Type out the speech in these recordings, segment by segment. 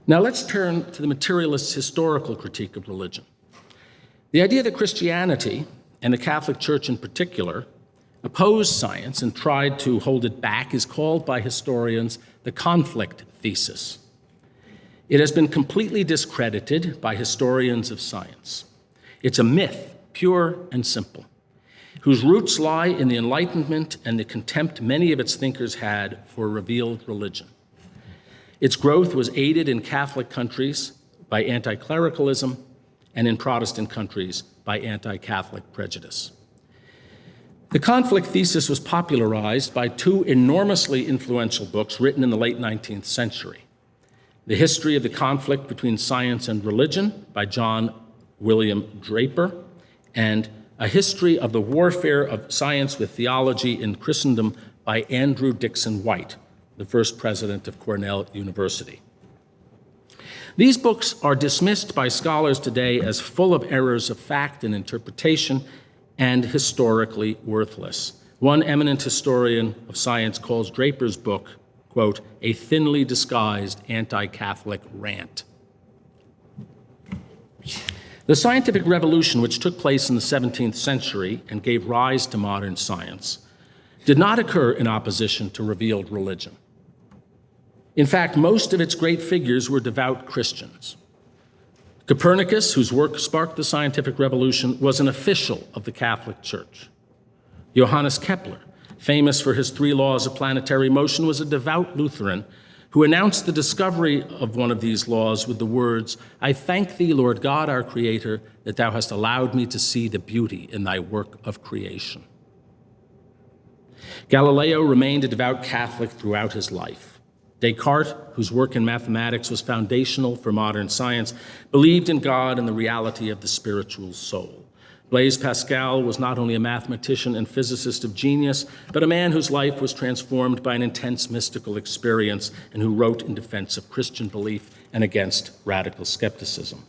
Now let's turn to the materialist's historical critique of religion. The idea that Christianity, and the Catholic Church in particular, opposed science and tried to hold it back is called by historians the conflict thesis. It has been completely discredited by historians of science. It's a myth, pure and simple, whose roots lie in the Enlightenment and the contempt many of its thinkers had for revealed religion. Its growth was aided in Catholic countries by anti-clericalism and in Protestant countries by anti-Catholic prejudice. The conflict thesis was popularized by two enormously influential books written in the late 19th century. The History of the Conflict Between Science and Religion by John William Draper, and A History of the Warfare of Science with Theology in Christendom by Andrew Dixon White, the first president of Cornell University. These books are dismissed by scholars today as full of errors of fact and interpretation and historically worthless. One eminent historian of science calls Draper's book, quote, a thinly disguised anti-Catholic rant. The scientific revolution, which took place in the 17th century and gave rise to modern science, did not occur in opposition to revealed religion. In fact, most of its great figures were devout Christians. Copernicus, whose work sparked the scientific revolution, was an official of the Catholic Church. Johannes Kepler, famous for his 3 laws of planetary motion, was a devout Lutheran who announced the discovery of one of these laws with the words, I thank thee, Lord God, our Creator, that thou hast allowed me to see the beauty in thy work of creation. Galileo remained a devout Catholic throughout his life. Descartes, whose work in mathematics was foundational for modern science, believed in God and the reality of the spiritual soul. Blaise Pascal was not only a mathematician and physicist of genius, but a man whose life was transformed by an intense mystical experience and who wrote in defense of Christian belief and against radical skepticism.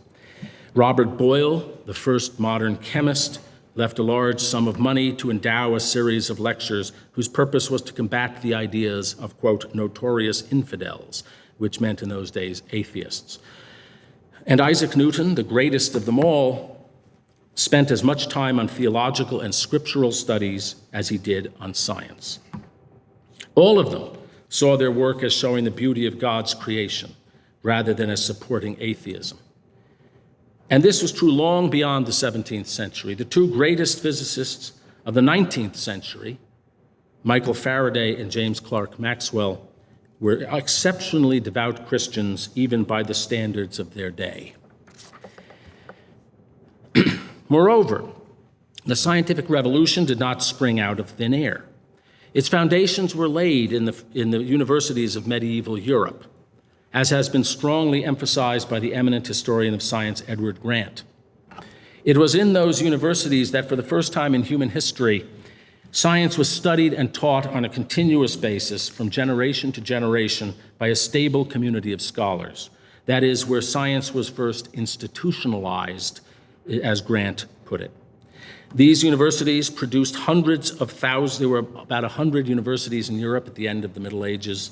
Robert Boyle, the first modern chemist, left a large sum of money to endow a series of lectures whose purpose was to combat the ideas of, quote, notorious infidels, which meant in those days atheists. And Isaac Newton, the greatest of them all, spent as much time on theological and scriptural studies as he did on science. All of them saw their work as showing the beauty of God's creation rather than as supporting atheism. And this was true long beyond the 17th century. The 2 greatest physicists of the 19th century, Michael Faraday and James Clerk Maxwell, were exceptionally devout Christians even by the standards of their day. Moreover, the scientific revolution did not spring out of thin air. Its foundations were laid in the universities of medieval Europe, as has been strongly emphasized by the eminent historian of science, Edward Grant. It was in those universities that for the first time in human history, science was studied and taught on a continuous basis from generation to generation by a stable community of scholars. That is, where science was first institutionalized, as Grant put it. These universities produced hundreds of thousands. There were about 100 universities in Europe at the end of the Middle Ages.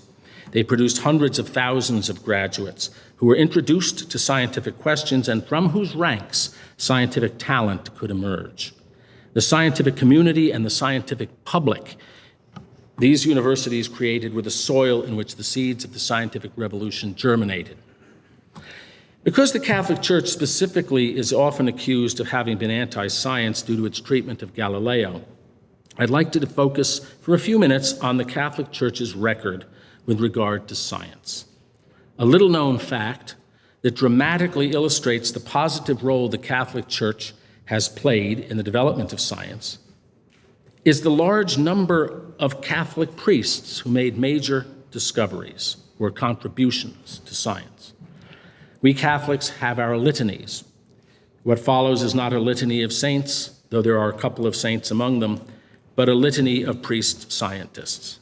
They produced hundreds of thousands of graduates who were introduced to scientific questions and from whose ranks scientific talent could emerge. The scientific community and the scientific public, these universities created were the soil in which the seeds of the scientific revolution germinated. Because the Catholic Church specifically is often accused of having been anti-science due to its treatment of Galileo, I'd like to focus for a few minutes on the Catholic Church's record with regard to science. A little-known fact that dramatically illustrates the positive role the Catholic Church has played in the development of science is the large number of Catholic priests who made major discoveries or contributions to science. We Catholics have our litanies. What follows is not a litany of saints, though there are a couple of saints among them, but a litany of priest scientists.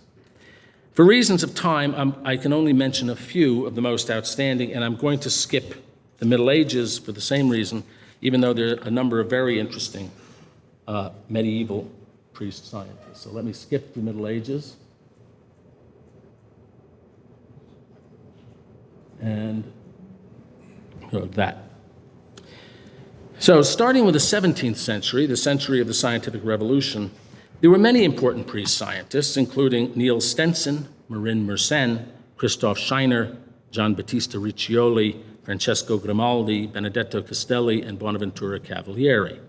For reasons of time, I can only mention a few of the most outstanding, and I'm going to skip the Middle Ages for the same reason, even though there are a number of very interesting medieval priest scientists. So let me skip the Middle Ages. And that. So starting with the 17th century, the century of the scientific revolution, there were many important pre-scientists, including Niels Stenson, Marin Mersenne, Christoph Scheiner, Gian Battista Riccioli, Francesco Grimaldi, Benedetto Castelli, and Bonaventura Cavalieri.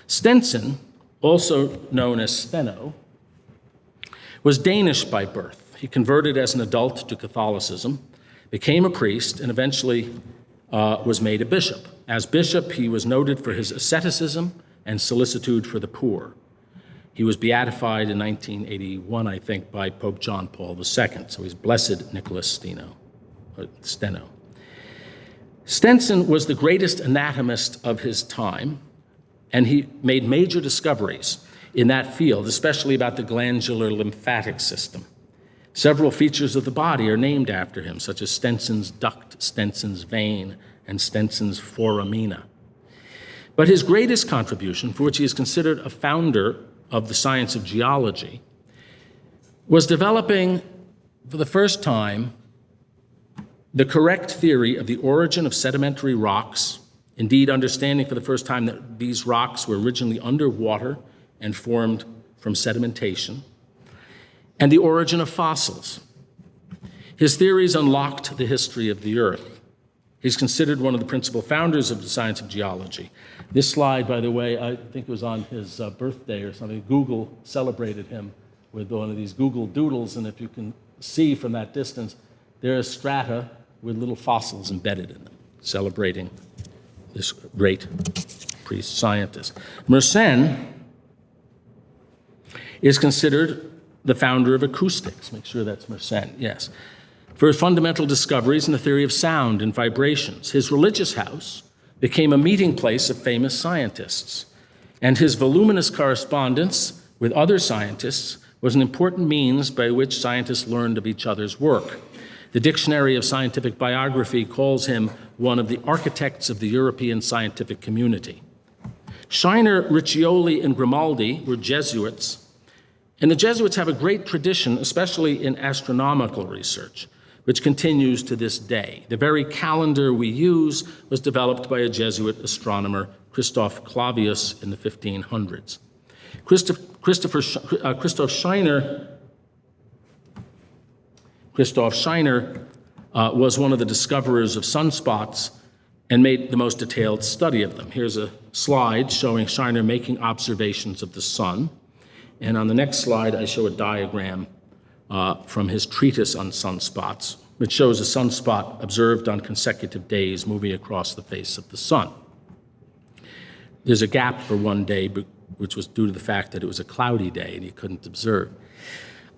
Stenson, also known as Steno, was Danish by birth. He converted as an adult to Catholicism, became a priest, and eventually was made a bishop. As bishop, he was noted for his asceticism and solicitude for the poor. He was beatified in 1981, I think, by Pope John Paul II, so he's Blessed Nicholas Steno. Stenson was the greatest anatomist of his time, and he made major discoveries in that field, especially about the glandular lymphatic system. Several features of the body are named after him, such as Stenson's duct, Stenson's vein, and Stenson's foramina. But his greatest contribution, for which he is considered a founder of the science of geology, was developing for the first time the correct theory of the origin of sedimentary rocks, indeed understanding for the first time that these rocks were originally underwater and formed from sedimentation, and the origin of fossils. His theories unlocked the history of the Earth. He's considered one of the principal founders of the science of geology. This slide, by the way, I think it was on his birthday or something. Google celebrated him with one of these Google Doodles, and if you can see from that distance, there are strata with little fossils embedded in them, celebrating this great priest scientist. Mersenne is considered the founder of acoustics. Make sure that's Mersenne, yes. For his fundamental discoveries in the theory of sound and vibrations. His religious house became a meeting place of famous scientists, and his voluminous correspondence with other scientists was an important means by which scientists learned of each other's work. The Dictionary of Scientific Biography calls him one of the architects of the European scientific community. Scheiner, Riccioli, and Grimaldi were Jesuits, and the Jesuits have a great tradition, especially in astronomical research, which continues to this day. The very calendar we use was developed by a Jesuit astronomer, Christoph Clavius, in the 1500s. Christoph Scheiner was one of the discoverers of sunspots and made the most detailed study of them. Here's a slide showing Scheiner making observations of the sun. And on the next slide, I show a diagram from his treatise on sunspots, which shows a sunspot observed on consecutive days moving across the face of the sun. There's a gap for one day, which was due to the fact that it was a cloudy day and he couldn't observe.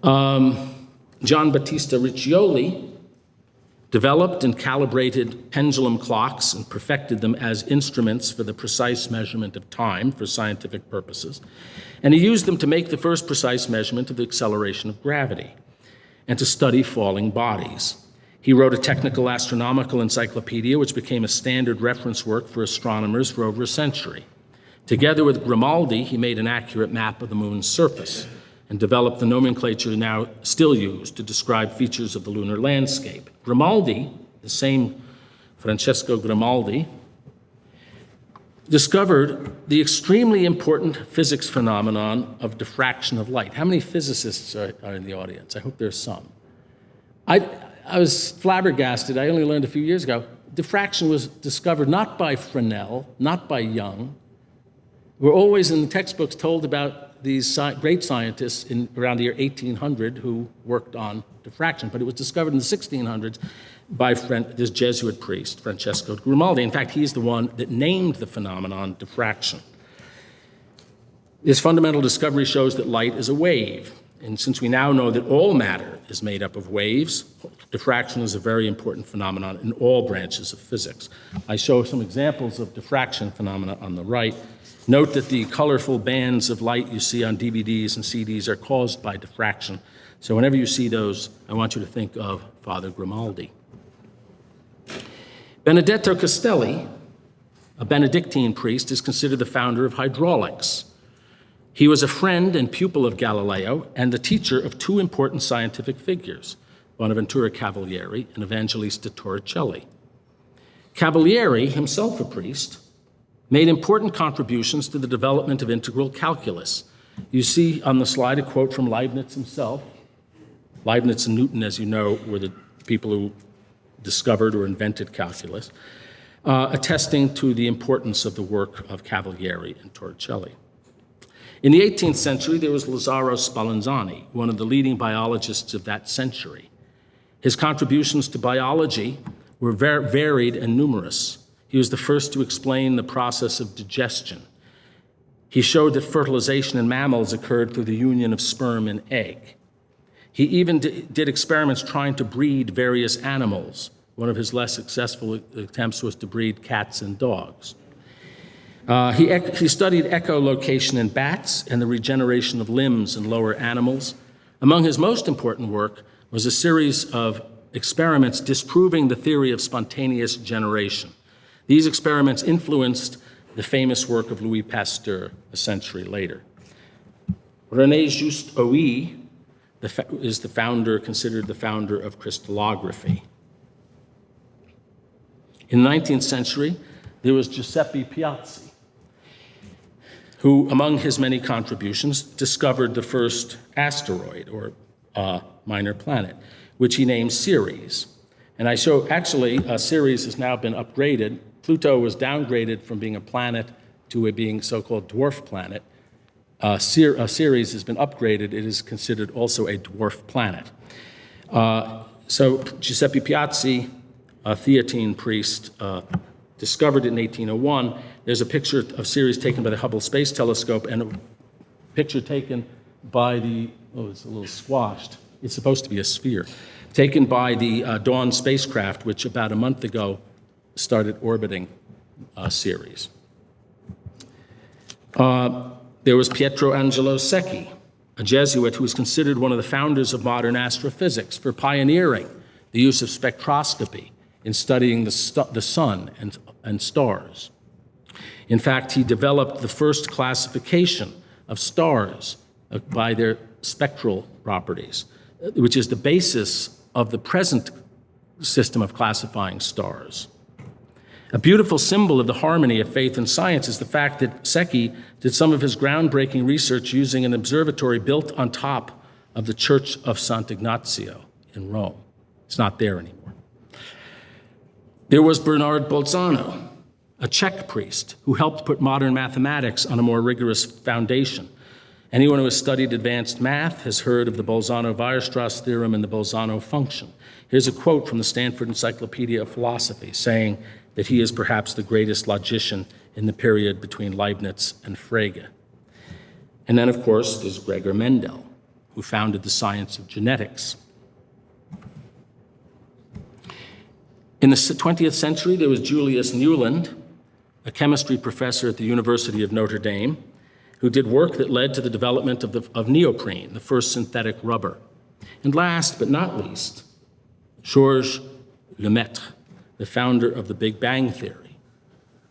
Gian Battista Riccioli developed and calibrated pendulum clocks and perfected them as instruments for the precise measurement of time for scientific purposes. And he used them to make the first precise measurement of the acceleration of gravity and to study falling bodies. He wrote a technical astronomical encyclopedia, which became a standard reference work for astronomers for over a century. Together with Grimaldi, he made an accurate map of the moon's surface and developed the nomenclature now still used to describe features of the lunar landscape. Grimaldi, the same Francesco Grimaldi, discovered the extremely important physics phenomenon of diffraction of light. How many physicists are in the audience? I hope there's some. I was flabbergasted. I only learned a few years ago. Diffraction was discovered not by Fresnel, not by Young. We're always in the textbooks told about these great scientists around the year 1800 who worked on diffraction, but it was discovered in the 1600s by this Jesuit priest, Francesco Grimaldi. In fact, he's the one that named the phenomenon diffraction. This fundamental discovery shows that light is a wave, and since we now know that all matter is made up of waves, diffraction is a very important phenomenon in all branches of physics. I show some examples of diffraction phenomena on the right. Note that the colorful bands of light you see on DVDs and CDs are caused by diffraction. So whenever you see those, I want you to think of Father Grimaldi. Benedetto Castelli, a Benedictine priest, is considered the founder of hydraulics. He was a friend and pupil of Galileo and the teacher of two important scientific figures, Bonaventura Cavalieri and Evangelista Torricelli. Cavalieri, himself a priest, made important contributions to the development of integral calculus. You see on the slide a quote from Leibniz himself. Leibniz and Newton, as you know, were the people who discovered or invented calculus, attesting to the importance of the work of Cavalieri and Torricelli. In the 18th century, there was Lazzaro Spallanzani, one of the leading biologists of that century. His contributions to biology were varied and numerous. He was the first to explain the process of digestion. He showed that fertilization in mammals occurred through the union of sperm and egg. He even did experiments trying to breed various animals. One of his less successful attempts was to breed cats and dogs. He studied echolocation in bats and the regeneration of limbs in lower animals. Among his most important work was a series of experiments disproving the theory of spontaneous generation. These experiments influenced the famous work of Louis Pasteur a century later. René Just Oey is considered the founder of crystallography. In the 19th century, there was Giuseppe Piazzi, who, among his many contributions, discovered the first asteroid, or minor planet, which he named Ceres. And I show, actually, Ceres has now been upgraded. Pluto was downgraded from being a planet to being so-called dwarf planet. Ceres has been upgraded. It is considered also a dwarf planet. So Giuseppe Piazzi, a Theatine priest, discovered it in 1801. There's a picture of Ceres taken by the Hubble Space Telescope and a picture taken by the, oh, it's a little squashed. It's supposed to be a sphere. Taken by the Dawn spacecraft, which about a month ago started orbiting Ceres. There was Pietro Angelo Secchi, a Jesuit who was considered one of the founders of modern astrophysics for pioneering the use of spectroscopy in studying the sun and stars. In fact, he developed the first classification of stars by their spectral properties, which is the basis of the present system of classifying stars. A beautiful symbol of the harmony of faith and science is the fact that Secchi did some of his groundbreaking research using an observatory built on top of the Church of Sant'Ignazio in Rome. It's not there anymore. There was Bernard Bolzano, a Czech priest who helped put modern mathematics on a more rigorous foundation. Anyone who has studied advanced math has heard of the Bolzano-Weierstrass theorem and the Bolzano function. Here's a quote from the Stanford Encyclopedia of Philosophy saying that he is perhaps the greatest logician in the period between Leibniz and Frege. And then, of course, there's Gregor Mendel, who founded the science of genetics. In the 20th century, there was Julius Newland, a chemistry professor at the University of Notre Dame, who did work that led to the development of neoprene, the first synthetic rubber. And last but not least, Georges Lemaitre, the founder of the Big Bang Theory,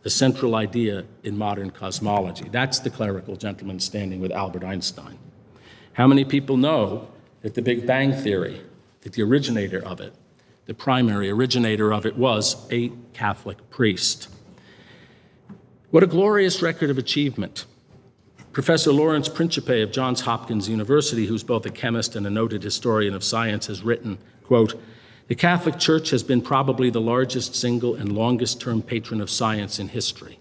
the central idea in modern cosmology. That's the clerical gentleman standing with Albert Einstein. How many people know that the Big Bang Theory, that the originator of it, the primary originator of it, was a Catholic priest? What a glorious record of achievement. Professor Lawrence Principe of Johns Hopkins University, who's both a chemist and a noted historian of science, has written, quote, "The Catholic Church has been probably the largest single and longest-term patron of science in history.